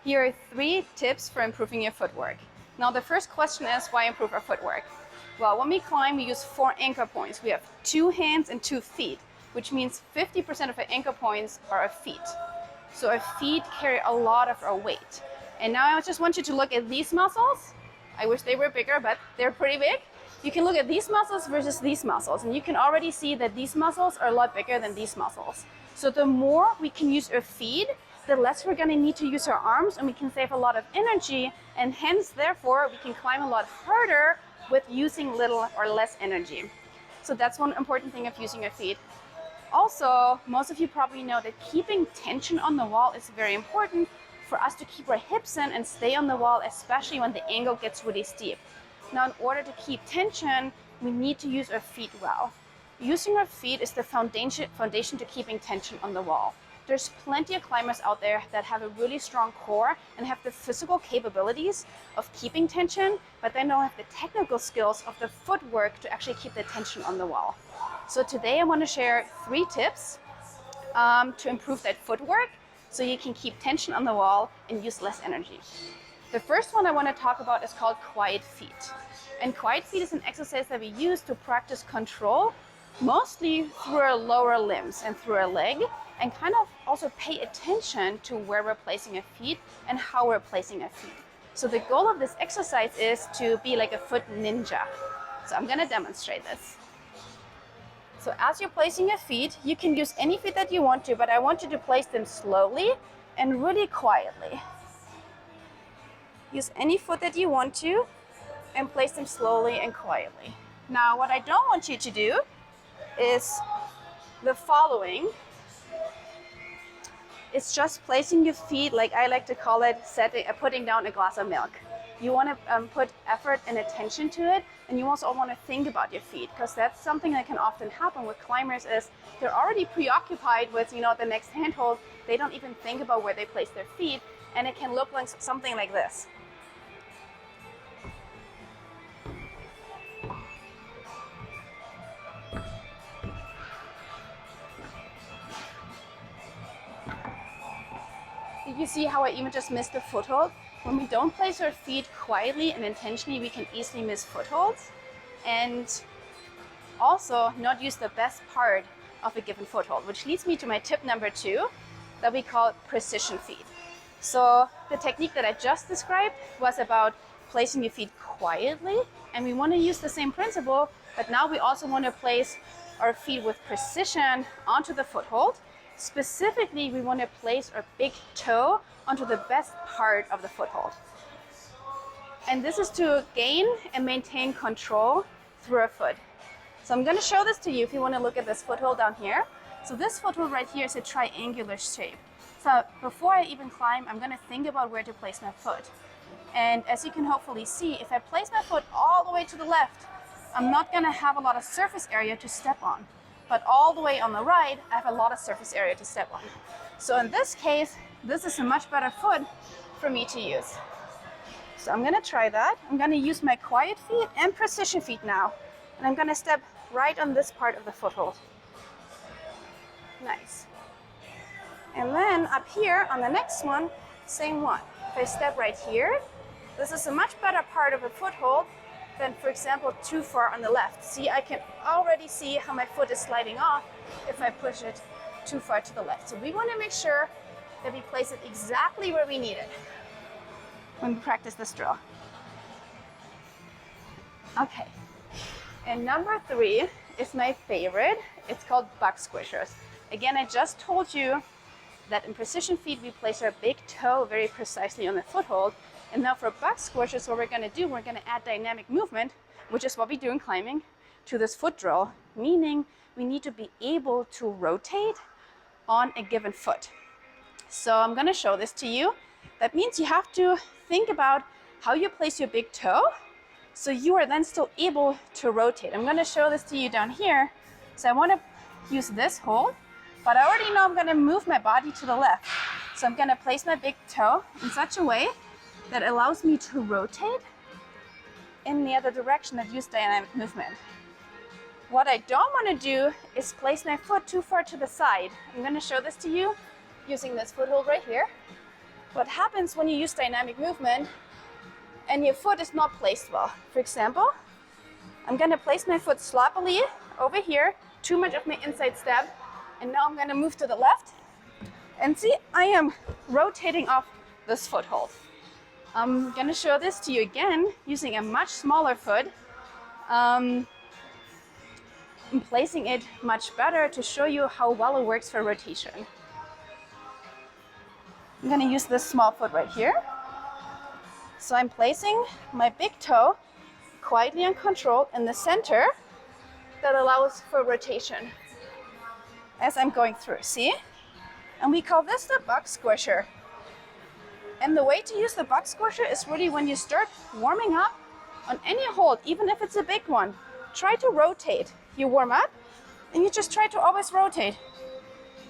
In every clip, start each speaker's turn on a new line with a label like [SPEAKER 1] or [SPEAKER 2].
[SPEAKER 1] Here are 3 tips for improving your footwork. Now the first question is, why improve our footwork? Well, when we climb, we use 4 anchor points. We have 2 hands and 2 feet, which means 50% of our anchor points are our feet. So our feet carry a lot of our weight. And now I just want you to look at these muscles. I wish they were bigger, but they're pretty big. You can look at these muscles versus these muscles, and you can already see that these muscles are a lot bigger than these muscles. So the more we can use our feet, the less we're gonna need to use our arms, and we can save a lot of energy, and hence, therefore, we can climb a lot harder with using little or less energy. So that's one important thing of using your feet. Also, most of you probably know that keeping tension on the wall is very important for us to keep our hips in and stay on the wall, especially when the angle gets really steep. Now, in order to keep tension, we need to use our feet well. Using our feet is the foundation to keeping tension on the wall. There's plenty of climbers out there that have a really strong core and have the physical capabilities of keeping tension, but they don't have the technical skills of the footwork to actually keep the tension on the wall. So today I want to share 3 tips to improve that footwork so you can keep tension on the wall and use less energy. The first one I want to talk about is called quiet feet. And quiet feet is an exercise that we use to practice control, mostly through our lower limbs and through our leg, and kind of also pay attention to where we're placing our feet and how we're placing our feet. So the goal of this exercise is to be like a foot ninja. So I'm going to demonstrate this. So as you're placing your feet, you can use any feet that you want to, but I want you to place them slowly and really quietly. Use any foot that you want to and place them slowly and quietly. Now, what I don't want you to do is the following. It's just placing your feet, like I like to call it, putting down a glass of milk. You want to put effort and attention to it, and you also want to think about your feet, because that's something that can often happen with climbers is they're already preoccupied with, the next handhold. They don't even think about where they place their feet, and it can look like something like this. Did you see how I even just missed the foothold? When we don't place our feet quietly and intentionally, we can easily miss footholds and also not use the best part of a given foothold, which leads me to my tip number 2 that we call precision feet. So the technique that I just described was about placing your feet quietly, and we want to use the same principle, but now we also want to place our feet with precision onto the foothold. Specifically, we want to place our big toe onto the best part of the foothold. And this is to gain and maintain control through our foot. So I'm going to show this to you if you want to look at this foothold down here. So this foothold right here is a triangular shape. So before I even climb, I'm going to think about where to place my foot. And as you can hopefully see, if I place my foot all the way to the left, I'm not going to have a lot of surface area to step on. But all the way on the right, I have a lot of surface area to step on. So in this case, this is a much better foot for me to use. So I'm going to try that. I'm going to use my quiet feet and precision feet now. And I'm going to step right on this part of the foothold. Nice. And then up here on the next one, same one. If I step right here, this is a much better part of a foothold than, for example, too far on the left. See, I can already see how my foot is sliding off if I push it too far to the left. So we want to make sure that we place it exactly where we need it when we practice this drill. Okay. And number 3 is my favorite. It's called buck squishers. Again, I just told you that in precision feet, we place our big toe very precisely on the foothold. And now for buck squishers, what we're going to do, we're going to add dynamic movement, which is what we do in climbing, to this foot drill, meaning we need to be able to rotate on a given foot. So I'm going to show this to you. That means you have to think about how you place your big toe, so you are then still able to rotate. I'm going to show this to you down here. So I want to use this hold, but I already know I'm going to move my body to the left. So I'm going to place my big toe in such a way that allows me to rotate in the other direction that use dynamic movement. What I don't want to do is place my foot too far to the side. I'm going to show this to you using this foothold right here. What happens when you use dynamic movement and your foot is not placed well? For example, I'm gonna place my foot sloppily over here, too much of my inside step, and now I'm gonna move to the left. And see, I am rotating off this foothold. I'm gonna show this to you again using a much smaller foot. I'm placing it much better to show you how well it works for rotation. I'm gonna use this small foot right here. So I'm placing my big toe quietly and controlled in the center that allows for rotation as I'm going through, see? And we call this the bug squisher. And the way to use the bug squisher is really when you start warming up on any hold, even if it's a big one, try to rotate. You warm up and you just try to always rotate.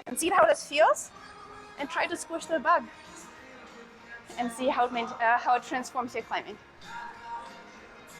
[SPEAKER 1] And see how this feels? And try to squish the bug. And see how it transforms your climbing.